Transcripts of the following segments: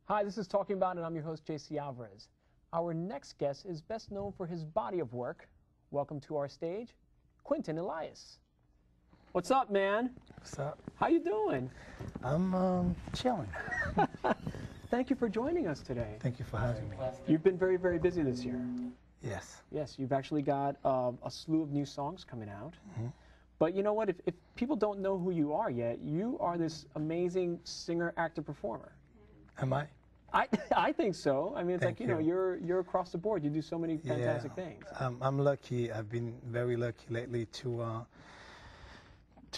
Hi, this is Talking About It. I'm your host, JC Alvarez. Our next guest is best known for his body of work. Welcome to our stage, Quentin Elias. What's up, man? What's up? How you doing? I'm chilling. Thank you for joining us today. Thank you for having me. You've been very, very busy this year. Yes. Yes, you've actually got a slew of new songs coming out. Mm-hmm. But you know what? If people don't know who you are yet, you are this amazing singer, actor, performer. Am I? I think so. I mean, it's Thank like, you know, you're across the board. You do so many fantastic things. I'm lucky. I've been very lucky lately to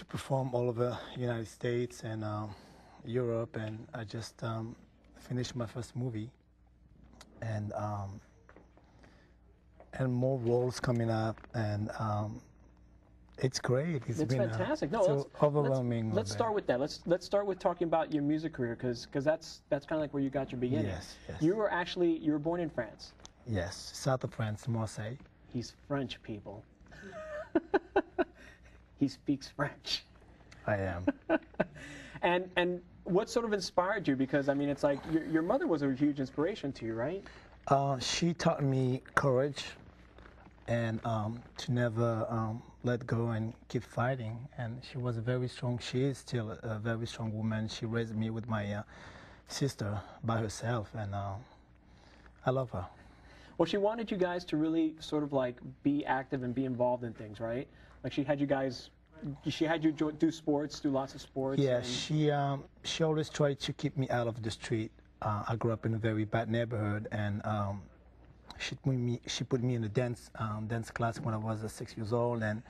perform all over the United States and Europe, and I just finished my first movie, and more roles coming up, and it's great. It's been fantastic. so overwhelming. Let's start with that. Let's start with talking about your music career, because that's kind of like where you got your beginning. Yes, yes. You were born in France. Yes, south of France, Marseille. He's French, people. He speaks French. I am. And what sort of inspired you? Because I mean, it's like your mother was a huge inspiration to you, right? She taught me courage and to never let go and keep fighting. And she was very strong. She is still a very strong woman. She raised me with my sister by herself, and I love her. Well, she wanted you guys to really sort of like be active and be involved in things, right? Like she had you do sports, do lots of sports. Yeah, she always tried to keep me out of the street. I grew up in a very bad neighborhood, and she put me in a dance class when I was 6 years old, and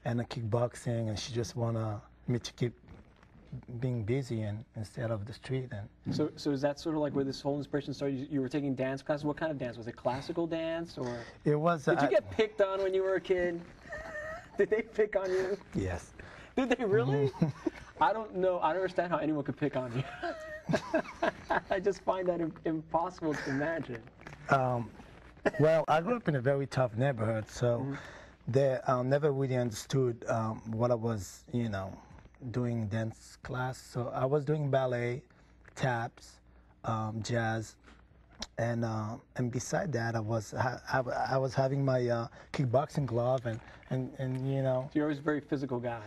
a kickboxing, and she just wanted me to keep being busy and instead of the street. And so is that sort of like where this whole inspiration started? You were taking dance classes. What kind of dance? Was it classical dance, or it was? Did you get picked on when you were a kid? Did they pick on you? Yes. Did they really? I don't know. I don't understand how anyone could pick on you. I just find that impossible to imagine. Well, I grew up in a very tough neighborhood, so they never really understood what I was, doing dance class. So I was doing ballet, taps, jazz, and beside that, I was having my kickboxing glove, and So you're always a very physical guy.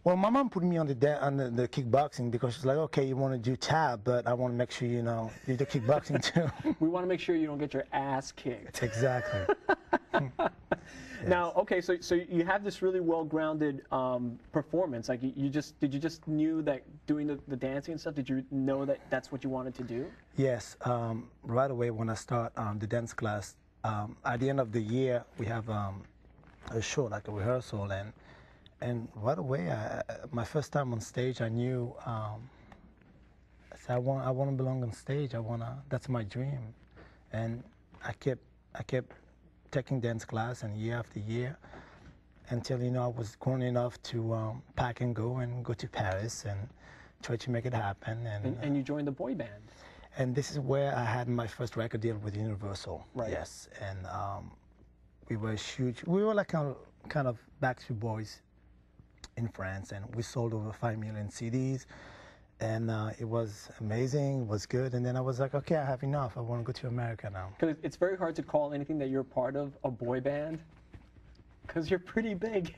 Well, my mom put me on the kickboxing because she's like, okay, you want to do tap, but I want to make sure you do kickboxing too. We want to make sure you don't get your ass kicked. Exactly. Yes. Now, okay, so you have this really well-grounded performance. Like, did you just knew that doing the dancing and stuff? Did you know that that's what you wanted to do? Yes. Right away when I start the dance class, at the end of the year we have a show, like a rehearsal, and right away, my first time on stage, I knew I said, I want to belong on stage. That's my dream, and I kept taking dance class, and year after year, until I was grown enough to pack and go to Paris and try to make it happen. And you joined the boy band. And this is where I had my first record deal with Universal. Right. Yes, and we were huge. We were like kind of Backstreet Boys in France, and we sold over 5 million CDs, and it was amazing. It was good. And then I was like, okay, I have enough. I want to go to America now. Because it's very hard to call anything that you're part of a boy band, because you're pretty big.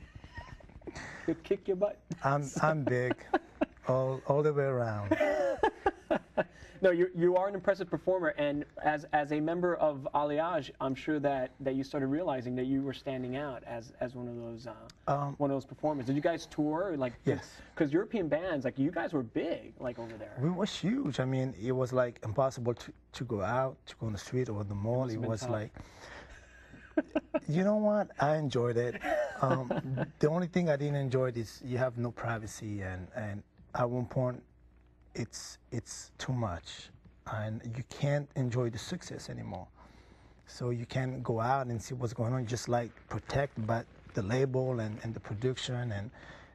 They'd kick your butt. I'm big, all the way around. No, you are an impressive performer, and as a member of Alliage, I'm sure that you started realizing that you were standing out as one of those performers. Did you guys tour? Like, yes. Because European bands, like, you guys were big, like, over there. We was huge. I mean, it was like impossible to go out, to go on the street or the mall. It was like, you know what? I enjoyed it. The only thing I didn't enjoy is you have no privacy, and at one point, it's too much, and you can't enjoy the success anymore. So you can't go out and see what's going on. Just like protect, but the label and the production,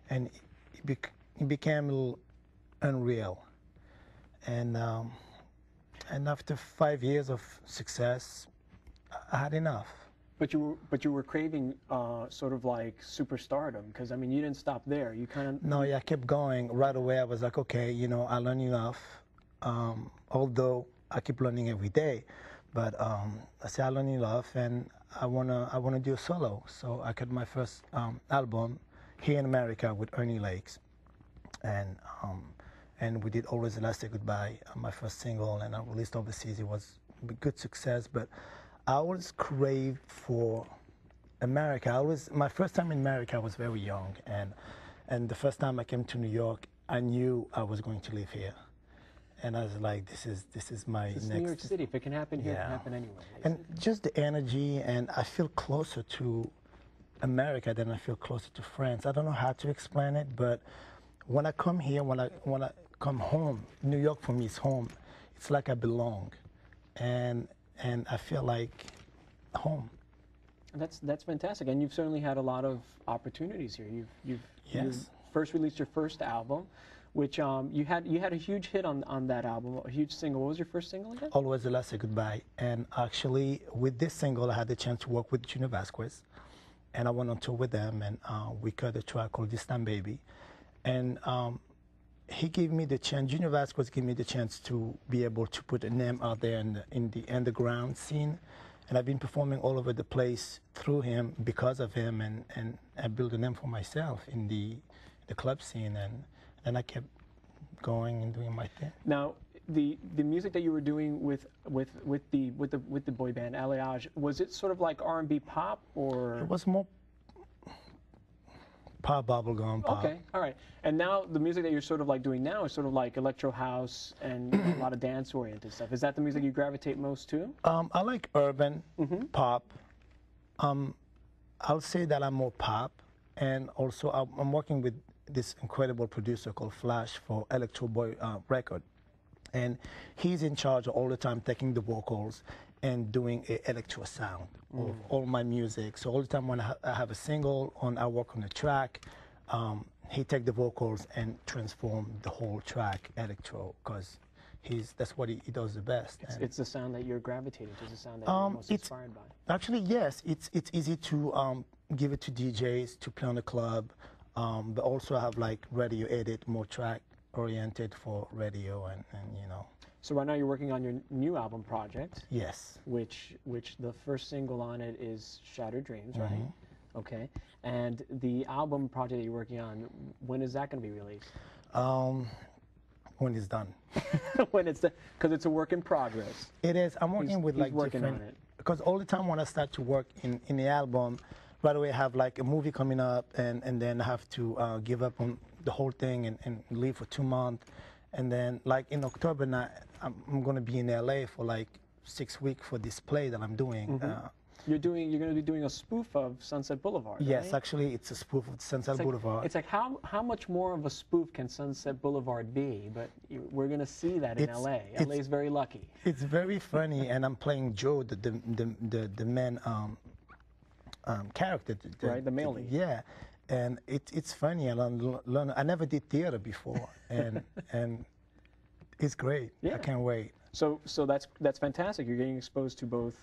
and it became a little unreal. And after 5 years of success, I had enough. But you were craving sort of like superstardom, because I mean you didn't stop there. You kind of I kept going. Right away I was like, okay, I learned enough. Although I keep learning every day. But I say I learn enough, and I wanna do a solo. So I cut my first album here in America with Ernie Lakes, and we did Always the Last Say Goodbye, my first single, and I released overseas. It was a good success, but I always craved for America. My first time in America, I was very young, and the first time I came to New York, I knew I was going to live here. And I was like, this is my next. New York City. If it can happen here, it can happen anywhere. And just the energy, and I feel closer to America than I feel closer to France. I don't know how to explain it, but when I come here, when I come home, New York for me is home. It's like I belong, and I feel like home. That's fantastic, and you've certainly had a lot of opportunities here. You first released your first album, which you had a huge hit on that album, a huge single. What was your first single again? Always the Last Say Goodbye. And actually, with this single, I had the chance to work with Junior Vasquez, and I went on tour with them, and we cut a track called This Time Baby, and he gave me the chance. Junior Vasquez gave me the chance to be able to put a name out there in the underground scene. And I've been performing all over the place through him, because of him, and I built a name for myself in the club scene, and I kept going and doing my thing. Now, the music that you were doing with the boy band Elias, was it sort of like R&B pop, or? It was more pop, bubblegum pop. Okay, all right. And now the music that you're sort of like doing now is sort of like electro house and a lot of dance-oriented stuff. Is that the music you gravitate most to? I like urban pop. I'll say that I'm more pop, and also I'm working with this incredible producer called Flash for Electro Boy record, and he's in charge all the time, taking the vocals and doing an electro sound of all my music. So all the time when I have a single, I work on a track, he take the vocals and transform the whole track electro, because that's what he does the best. It's the sound that you're gravitating to, the sound that you're most inspired by. Actually, yes, it's easy to give it to DJs to play on the club, but also I have like radio edit, more track oriented for radio, and you know. So right now you're working on your new album project. Yes. Which the first single on it is Shattered Dreams, right? Okay. And the album project that you're working on, when is that going to be released? When it's done. When it's done, because it's a work in progress. It is. I'm working with like different. Because all the time when I start to work in the album, right away I have like a movie coming up, and then I have to give up on the whole thing and leave for 2 months. And then, like in October now, I'm going to be in LA for like 6 weeks for this play that I'm doing. You're going to be doing a spoof of Sunset Boulevard. Yes, right? Actually, it's a spoof of Sunset Boulevard. It's like how much more of a spoof can Sunset Boulevard be? But we're going to see that in LA. LA is very lucky. It's very funny, and I'm playing Joe, the main character. Right, the male lead. Yeah. And it's funny. I never did theater before, and it's great. Yeah. I can't wait. So that's fantastic. You're getting exposed to both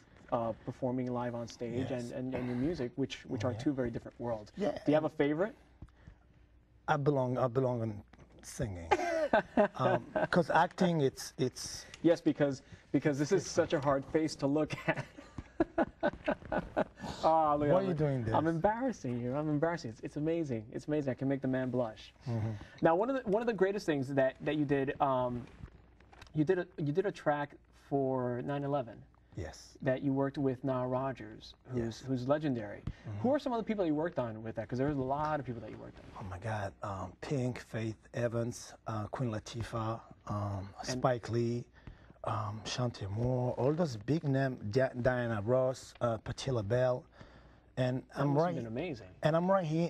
performing live on stage and your music, which are two very different worlds. Yeah. Do you have a favorite? I belong in singing, because acting it's. Yes, because this is such a hard face to look at. Oh, look, why are you doing this? I'm embarrassing you. It's amazing. It's amazing. I can make the man blush. Now, one of the greatest things that you did, you did a track for 9/11. Yes. That you worked with Nile Rodgers, who's legendary. Who are some of the people that you worked on with that? Because there's a lot of people that you worked on. Oh my God, Pink, Faith Evans, Queen Latifah, Spike Lee. Shantae Moore, all those big names, Diana Ross, Patti LaBelle, and I'm right. Been amazing. And I'm right here